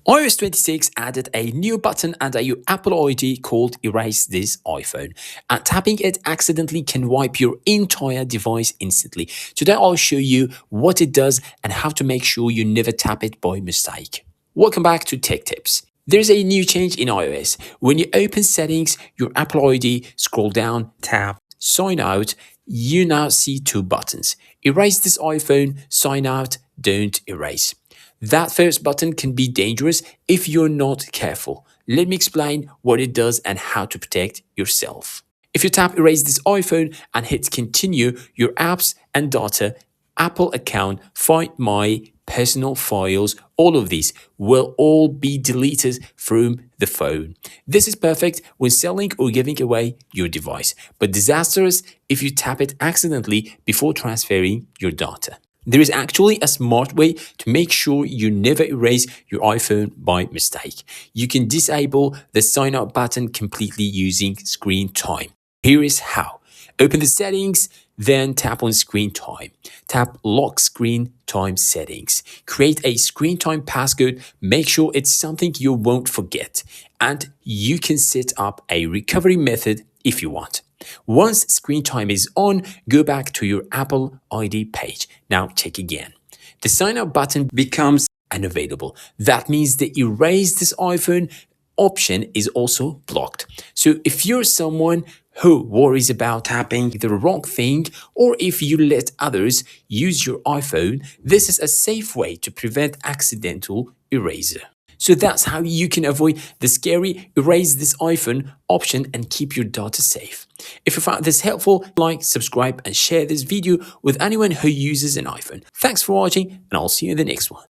iOS 26 added a new button under your Apple ID called Erase This iPhone, and tapping it accidentally can wipe your entire device instantly. Today I'll show you what it does and how to make sure you never tap it by mistake. Welcome back to Tech Tips. There's a new change in iOS. When you open Settings, your Apple ID, scroll down, tap Sign Out, you now see two buttons. Erase This iPhone, Sign Out, Don't Erase. That first button can be dangerous if you're not careful. Let me explain what it does and how to protect yourself. If you tap Erase This iPhone and hit Continue, your apps and data, Apple account, Find My, personal files, all of these will all be deleted from the phone. This is perfect when selling or giving away your device, but disastrous if you tap it accidentally before transferring your data. There is actually a smart way to make sure you never erase your iPhone by mistake. You can disable the sign up button completely using screen time. Here is how. Open the settings, then tap on screen time. Tap lock screen time settings. Create a screen time passcode. Make sure it's something you won't forget. And you can set up a recovery method if you want. Once screen time is on, go back to your Apple ID page. Now check again. The sign up button becomes unavailable. That means the Erase This iPhone option is also blocked. So if you're someone who worries about tapping the wrong thing, or if you let others use your iPhone, this is a safe way to prevent accidental erasure. So that's how you can avoid the scary Erase This iPhone option and keep your data safe. If you found this helpful, like, subscribe, and share this video with anyone who uses an iPhone. Thanks for watching, and I'll see you in the next one.